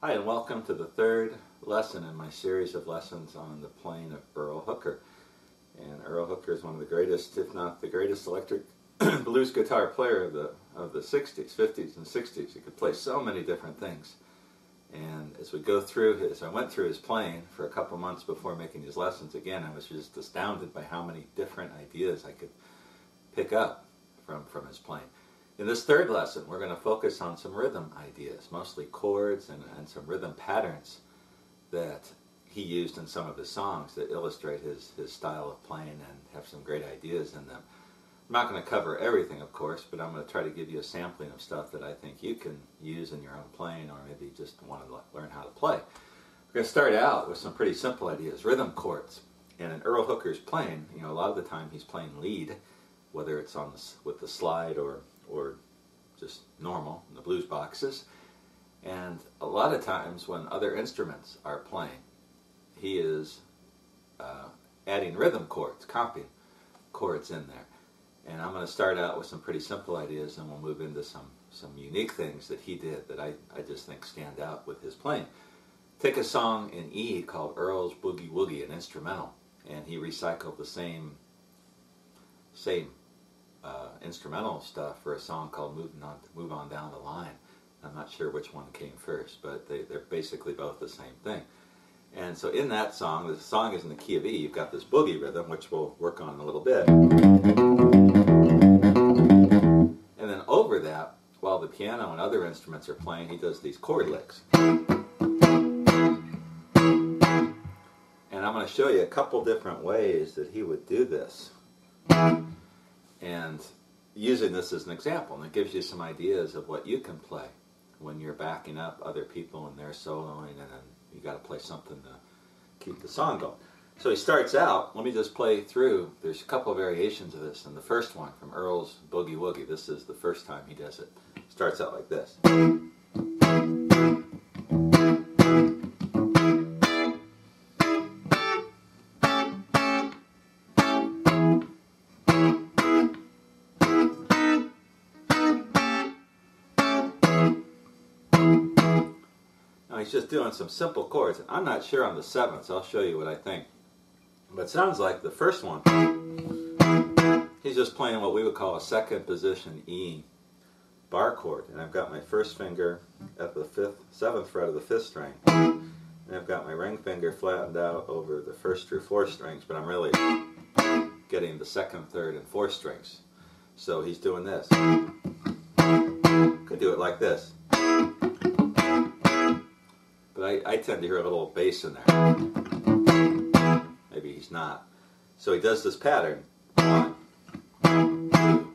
Hi, and welcome to the third lesson in my series of lessons on the playing of Earl Hooker. And Earl Hooker is one of the greatest, if not the greatest, electric blues guitar player of the 60s, 50s, and 60s. He could play so many different things. And as we go through I went through his playing for a couple months before making his lessons again, I was just astounded by how many different ideas I could pick up from his playing. In this third lesson, we're going to focus on some rhythm ideas, mostly chords and some rhythm patterns that he used in some of his songs that illustrate his style of playing and have some great ideas in them. I'm not going to cover everything, of course, but I'm going to try to give you a sampling of stuff that I think you can use in your own playing, or maybe just want to learn how to play. We're going to start out with some pretty simple ideas, rhythm chords. And in Earl Hooker's playing, a lot of the time he's playing lead, whether it's with the slide or just normal in the blues boxes. And a lot of times when other instruments are playing, he is adding rhythm chords, comping chords in there. And I'm going to start out with some pretty simple ideas, and we'll move into some unique things that he did that I just think stand out with his playing. Take a song in E called Earl's Boogie Woogie, an instrumental, and he recycled the same instrumental stuff for a song called Move On Down the Line. I'm not sure which one came first, but they're basically both the same thing. And so in that song, the song is in the key of E, you've got this boogie rhythm, which we'll work on in a little bit. And then over that, while the piano and other instruments are playing, he does these chord licks. And I'm going to show you a couple different ways that he would do this. And using this as an example, and it gives you some ideas of what you can play when you're backing up other people and they're soloing, and then you got to play something to keep the song going. So he starts out, let me just play through, there's a couple of variations of this, and the first one from Earl's Boogie Woogie, this is the first time he does it, starts out like this. He's just doing some simple chords. I'm not sure on the sevenths. I'll show you what I think. But it sounds like the first one, he's just playing what we would call a second position E bar chord. And I've got my first finger at the seventh fret of the fifth string. And I've got my ring finger flattened out over the first through fourth strings, but I'm really getting the second, third, and fourth strings. So he's doing this. Could do it like this. But I tend to hear a little bass in there. Maybe he's not. So he does this pattern. 1, 2,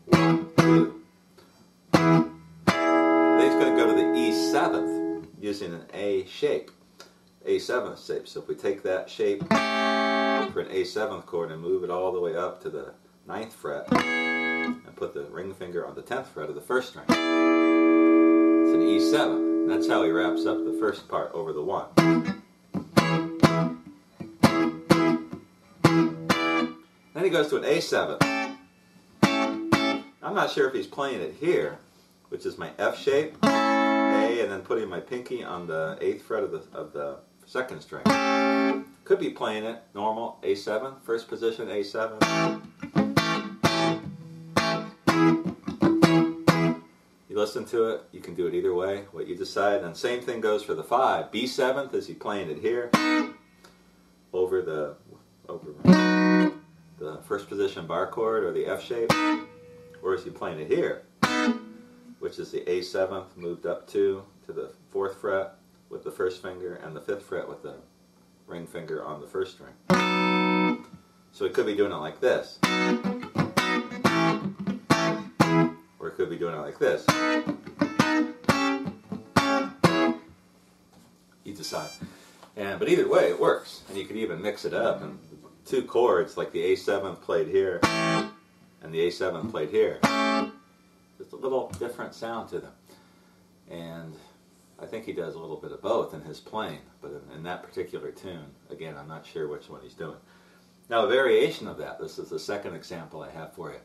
1, 2. Then he's going to go to the E7th using an A shape. A7th shape. So if we take that shape for an A7th chord and move it all the way up to the 9th fret and put the ring finger on the 10th fret of the first string. It's an E7. That's how he wraps up the first part over the 1. Then he goes to an A7. I'm not sure if he's playing it here, which is my F shape, A, and then putting my pinky on the 8th fret of the second string. Could be playing it normal, A7, first position, A7. You listen to it, you can do it either way, what you decide. And same thing goes for the 5. B7th, is he playing it here over the first position bar chord or the F shape, or is he playing it here, which is the A7th moved up to the 4th fret with the first finger and the 5th fret with the ring finger on the first string. So he could be doing it like this. Or it could be doing it like this. You decide. But either way, it works. And you could even mix it up. And two chords, like the A7 played here and the A7 played here, just a little different sound to them. And I think he does a little bit of both in his playing. But in that particular tune, again, I'm not sure which one he's doing. Now, a variation of that, this is the second example I have for you.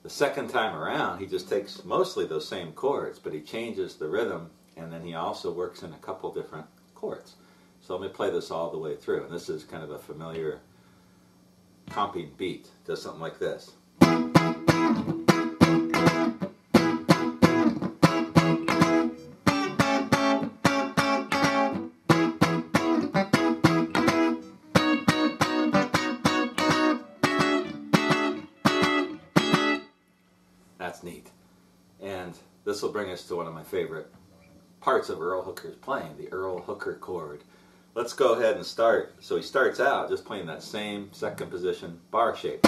The second time around, he just takes mostly those same chords, but he changes the rhythm and then he also works in a couple different chords. So let me play this all the way through, and this is kind of a familiar comping beat. It does something like this. That's neat. And this will bring us to one of my favorite parts of Earl Hooker's playing, the Earl Hooker chord. Let's go ahead and start. So he starts out just playing that same second position bar shape.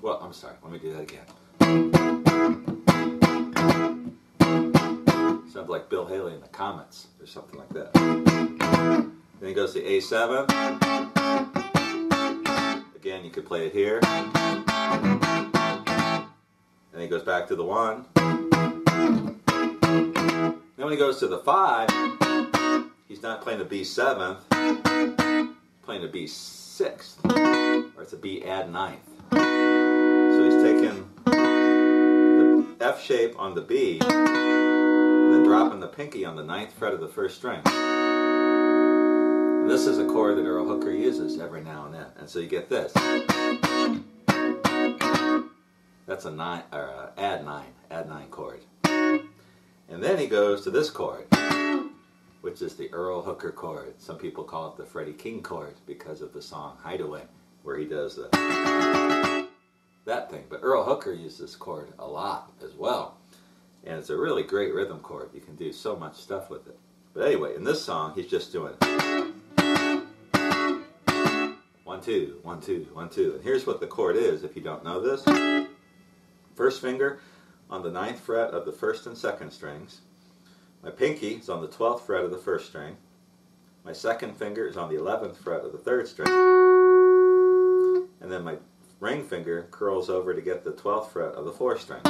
Well, I'm sorry, let me do that again. Sounds like Bill Haley in the Comets or something like that. Then he goes to A7. Again, you could play it here. And he goes back to the 1. Then when he goes to the 5, he's not playing a B7th, he's playing a B6th, or it's a B add 9th. So he's taking the F shape on the B, and then dropping the pinky on the 9th fret of the 1st string. And this is a chord that Earl Hooker uses every now and then, and so you get this. That's a add 9 chord. And then he goes to this chord, which is the Earl Hooker chord. Some people call it the Freddie King chord because of the song Hideaway, where he does that thing. But Earl Hooker used this chord a lot as well. And it's a really great rhythm chord. You can do so much stuff with it. But anyway, in this song, he's just doing 1, 2, 1, 2, 1, 2. And here's what the chord is, if you don't know this. First finger on the 9th fret of the 1st and 2nd strings. My pinky is on the 12th fret of the 1st string. My second finger is on the 11th fret of the 3rd string. And then my ring finger curls over to get the 12th fret of the 4th string.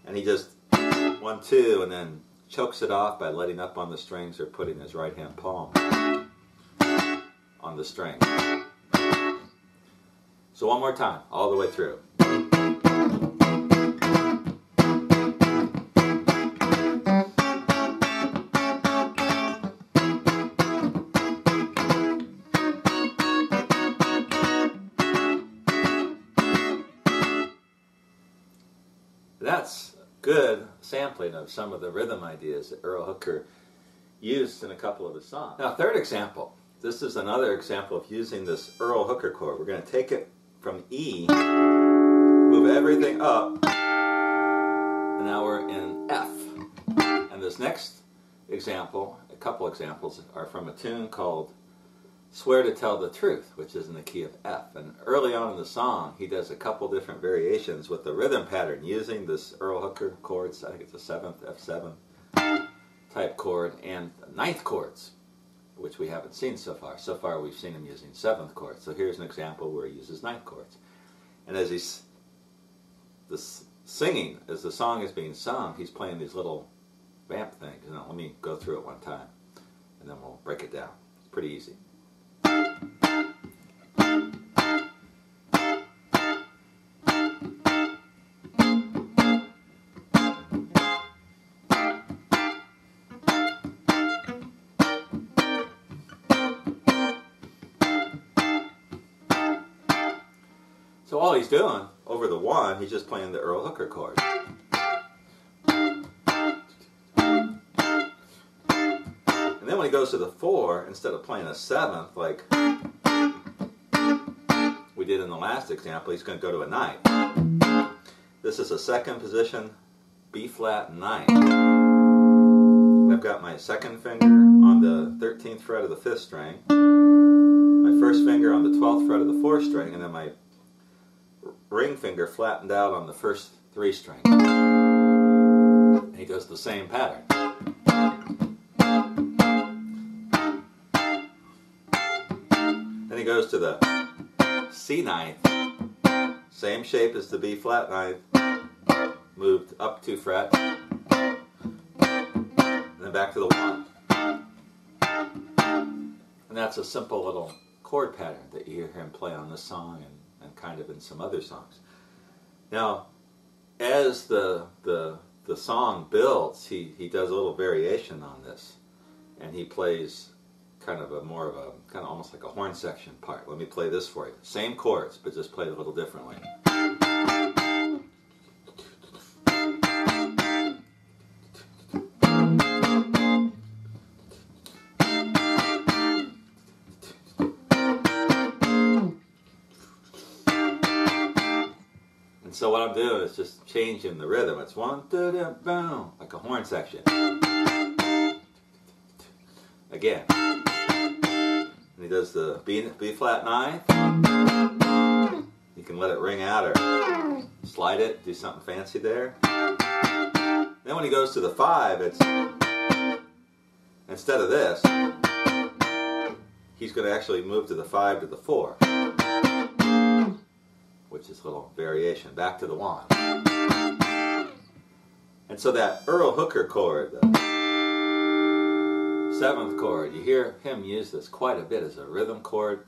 And he just 1, 2, and then chokes it off by letting up on the strings or putting his right hand palm on the string. So one more time, all the way through. That's good sampling of some of the rhythm ideas that Earl Hooker used in a couple of his songs. Now, third example. This is another example of using this Earl Hooker chord. We're going to take it from E, move everything up, and now we're in F. And this next example, a couple examples, are from a tune called Swear to Tell the Truth, which is in the key of F. And early on in the song, he does a couple different variations with the rhythm pattern using this Earl Hooker chords. I think it's a 7th, F7 type chord, and 9th chords, which we haven't seen so far. So far we've seen him using 7th chords. So here's an example where he uses 9th chords. And as he's singing, as the song is being sung, he's playing these little vamp things. Now, let me go through it one time, and then we'll break it down. It's pretty easy. So all he's doing, over the 1, he's just playing the Earl Hooker chord. And then when he goes to the 4, instead of playing a 7th like we did in the last example, he's going to go to a 9th. This is a second position B flat 9th. I've got my second finger on the 13th fret of the 5th string, my first finger on the 12th fret of the 4th string, and then my ring finger flattened out on the first 3 strings. And he does the same pattern. Then he goes to the C 9th, same shape as the B flat 9th, moved up 2 frets, and then back to the 1. And that's a simple little chord pattern that you hear him play on this song and kind of in some other songs. Now, as the song builds, he does a little variation on this, and he plays kind of almost like a horn section part. Let me play this for you. Same chords, but just played a little differently. So what I'm doing is just changing the rhythm. It's one, two, boom, like a horn section. Again. And he does the B flat ninth. You can let it ring out or slide it, do something fancy there. Then when he goes to the 5, it's instead of this, he's going to actually move to the 5 to the 4. Which is a little variation, back to the 1. And so that Earl Hooker chord, the 7th chord, you hear him use this quite a bit as a rhythm chord.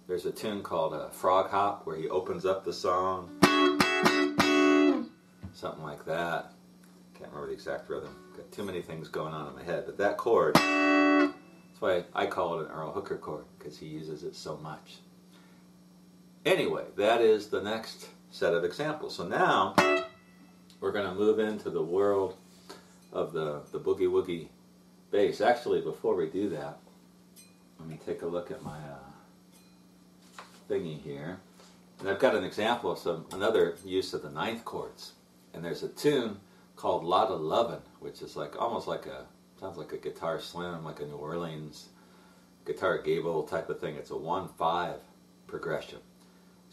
There's a tune called Frog Hop where he opens up the song. Something like that. Can't remember the exact rhythm. Got too many things going on in my head. But that chord, that's why I call it an Earl Hooker chord, because he uses it so much. Anyway, that is the next set of examples. So now we're going to move into the world of the Boogie Woogie bass. Actually, before we do that, let me take a look at my thingy here. And I've got an example of another use of the 9th chords. And there's a tune called Lotta Lovin', which is sounds like a guitar slim, like a New Orleans guitar gable type of thing. It's a 1-5 progression.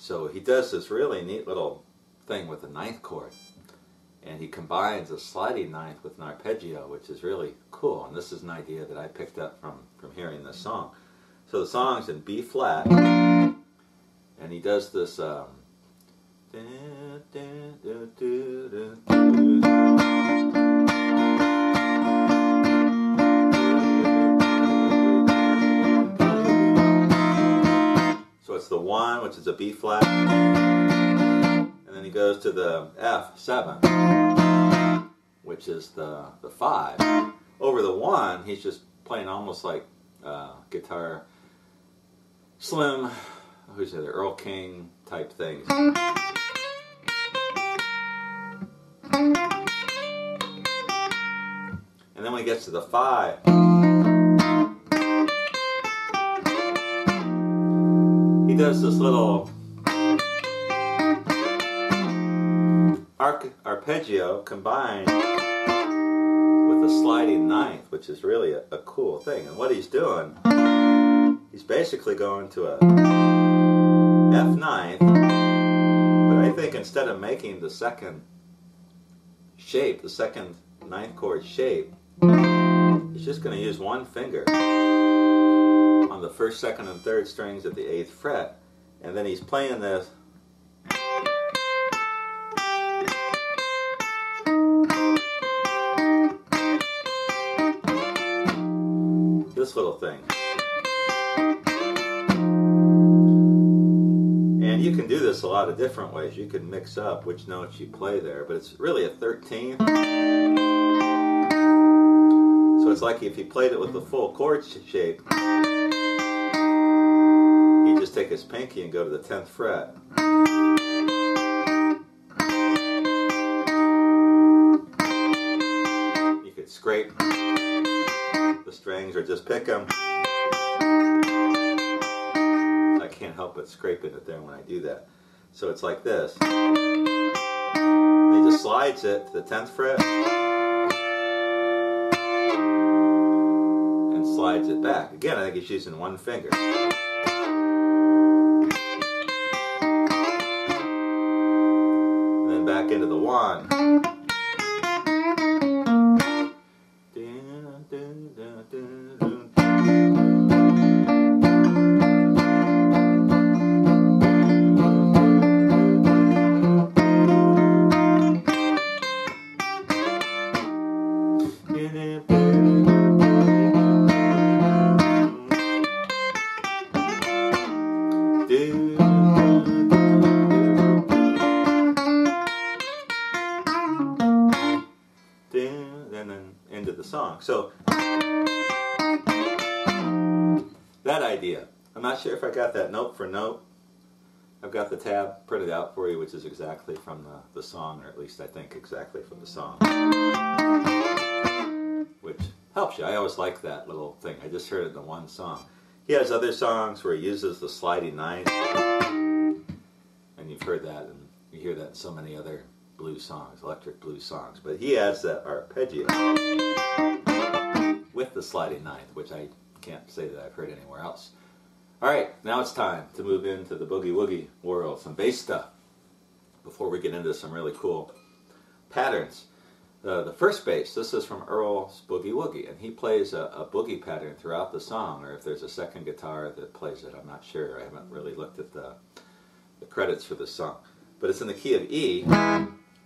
So he does this really neat little thing with the 9th chord, and he combines a sliding 9th with an arpeggio, which is really cool. And this is an idea that I picked up from hearing this song. So the song's in B flat, and he does this. So it's the 1, which is a B flat, and then he goes to the F7, which is the 5. Over the 1, he's just playing almost like guitar slim, who's the Earl King type things. And then when he gets to the 5, he does this little arpeggio combined with a sliding 9th, which is really a cool thing. And what he's doing, he's basically going to a F9th, but I think instead of making the second shape, the second 9th chord shape, he's just going to use one finger on the 1st, 2nd, and 3rd strings of the 8th fret, and then he's playing this little thing. And you can do this a lot of different ways. You can mix up which notes you play there, but it's really a 13th. So it's like if you played it with the full chord shape, he'd just take his pinky and go to the 10th fret. You could scrape the strings or just pick them. I can't help but scraping it there when I do that. So it's like this. And he just slides it to the 10th fret and slides it back. Again, I think he's using one finger. And then back into the 1. and then into the song. So that idea. I'm not sure if I got that note for note. I've got the tab printed out for you, which is exactly from the song, or at least I think exactly from the song, which helps you. I always like that little thing. I just heard it in the one song. He has other songs where he uses the sliding ninth, and you've heard that, and you hear that in so many other blues songs, electric blues songs. But he adds that arpeggio with the sliding ninth, which I can't say that I've heard anywhere else. All right, now it's time to move into the Boogie Woogie world, some bass stuff, before we get into some really cool patterns. The first bass, this is from Earl's Boogie Woogie, and he plays a boogie pattern throughout the song, or if there's a second guitar that plays it, I'm not sure. I haven't really looked at the credits for this song. But it's in the key of E,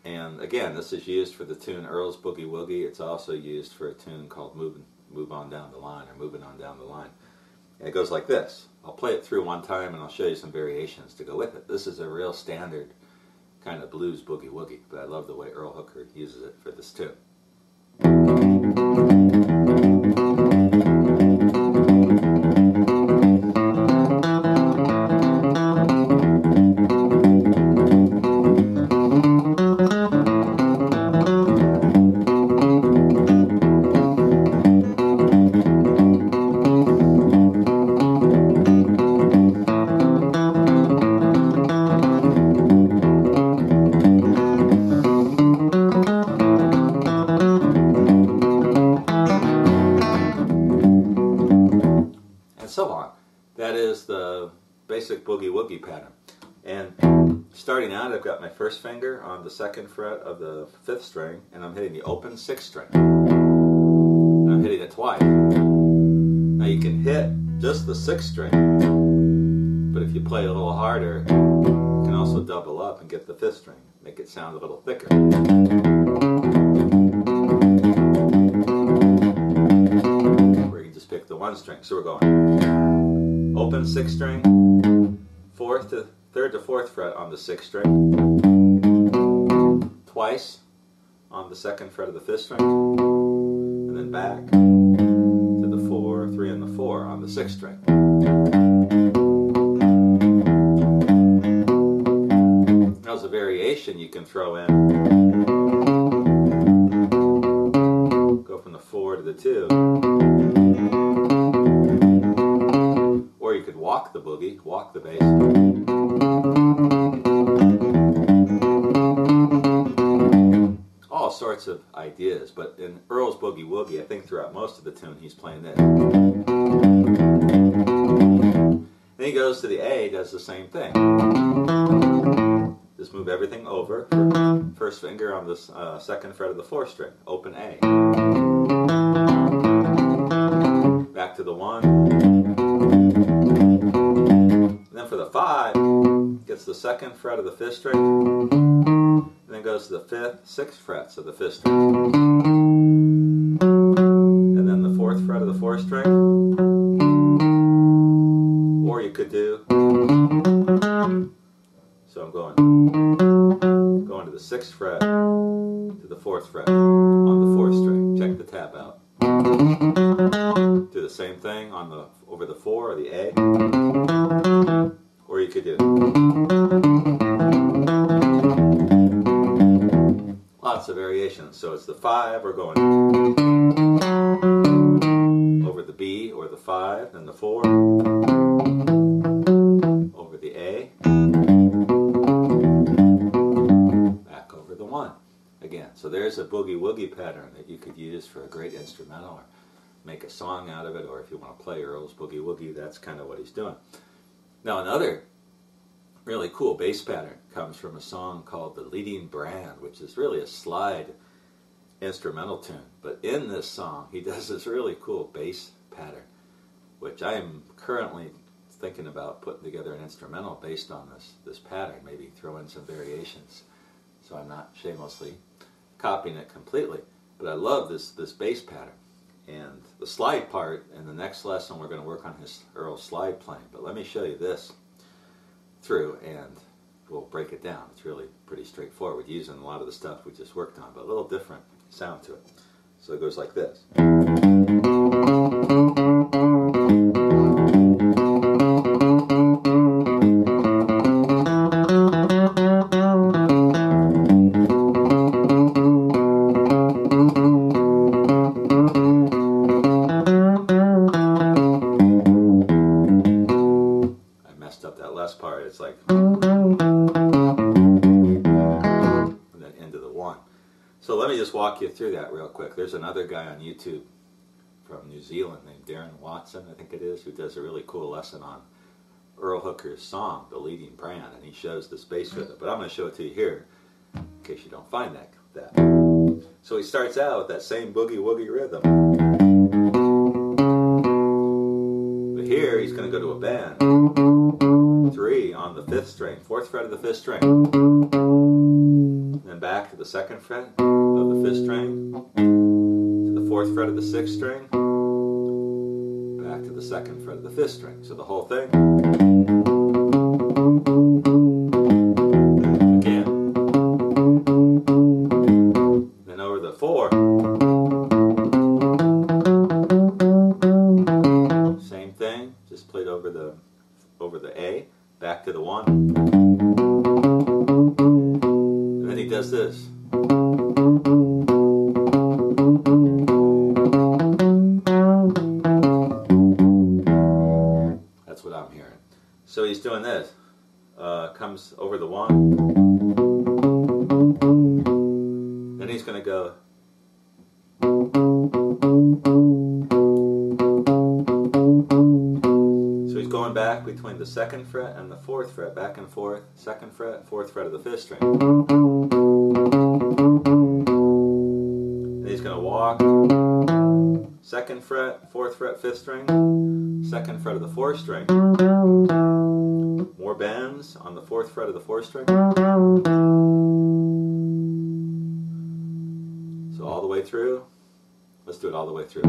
and again, this is used for the tune Earl's Boogie Woogie. It's also used for a tune called Move On Down the Line, or Moving On Down the Line. And it goes like this. I'll play it through one time and I'll show you some variations to go with it. This is a real standard kind of blues boogie woogie, but I love the way Earl Hooker uses it for this tune. So on. That is the basic boogie woogie pattern. And starting out, I've got my first finger on the second fret of the 5th string, and I'm hitting the open 6th string. And I'm hitting it twice. Now you can hit just the 6th string, but if you play a little harder, you can also double up and get the 5th string, make it sound a little thicker. Pick the 1 string. So we're going open 6th string, 3rd to 4th fret on the 6th string, twice on the 2nd fret of the 5th string, and then back to the 4, 3, and the 4 on the 6th string. Now as a variation you can throw in, go from the 4 to the 2, or you could walk the boogie, walk the bass. All sorts of ideas, but in Earl's Boogie Woogie, I think throughout most of the tune he's playing this. Then he goes to the A, does the same thing. Just move everything over. First finger on the 2nd fret of the 4th string, open A. Back to the 1. And then for the 5, gets the 2nd fret of the 5th string, and then goes to the 5th, 6th frets of the 5th string. And then the 4th fret of the 4th string. Or you could do, so I'm going to the 6th fret to the 4th fret on the 4th string. Check the tab out. Do the same thing on the over the 4 or the A. Or you could do lots of variations. So it's the 5, we're going over the B or the 5, then the 4, over the A, back over the 1 again. So there's a boogie woogie pattern that you could use for a great instrumental, or make a song out of it, or if you want to play Earl's Boogie Woogie, that's kind of what he's doing. Now another really cool bass pattern comes from a song called The Leading Brand, which is really a slide instrumental tune. But in this song, he does this really cool bass pattern, which I am currently thinking about putting together an instrumental based on this pattern, maybe throw in some variations. So I'm not shamelessly copying it completely, but I love this bass pattern. And the slide part, in the next lesson we're going to work on his Earl slide playing, but let me show you this through and we'll break it down. It's really pretty straightforward, using a lot of the stuff we just worked on, but a little different sound to it. So it goes like this. I messed up that last part. It's like, and then into the one. So let me just walk you through that real quick. There's another guy on YouTube from New Zealand named Darren Watson, I think it is, who does a really cool lesson on Earl Hooker's song, The Leading Brand, and he shows the bass rhythm. But I'm going to show it to you here, in case you don't find that. So he starts out with that same boogie woogie rhythm. But here he's going to go to a bend. 3 on the 5th string, 4th fret of the 5th string. Then back to the 2nd fret of the 5th string, to the 4th fret of the 6th string, back to the 2nd fret of the 5th string. So the whole thing. Again. Then over the 4. Same thing, just played over the A, back to the 1. And then he does this. That's what I'm hearing. So he's doing this. Comes over the 1. Then he's going to go. So he's going back between the 2nd fret and the 4th fret, back and forth, 2nd fret, 4th fret of the 5th string. And he's going to walk, 2nd fret, 4th fret, 5th string, 2nd fret of the 4th string, more bends on the 4th fret of the 4th string. So all the way through. Let's do it all the way through.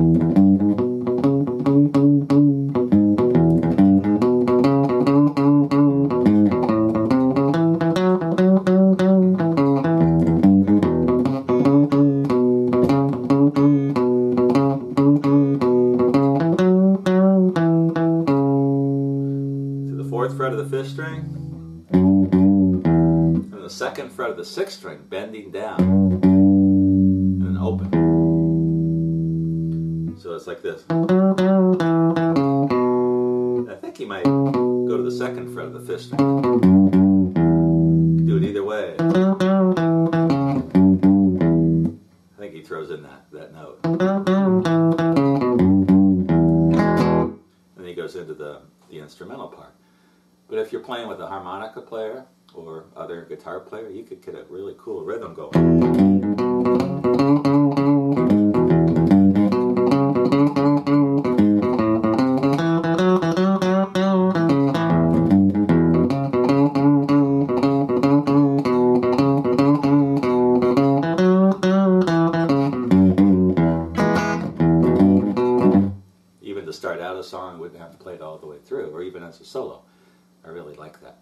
To the 4th fret of the 5th string, and the 2nd fret of the 6th string, bending down, and then open. So it's like this. I think he might go to the 2nd fret of the 5th string. You can do it either way. I think he throws in that note. And then he goes into the instrumental part. But if you're playing with a harmonica player or other guitar player, you could get a really cool rhythm going. Even to start out a song, wouldn't have to play it all the way through, or even as a solo. I really like that.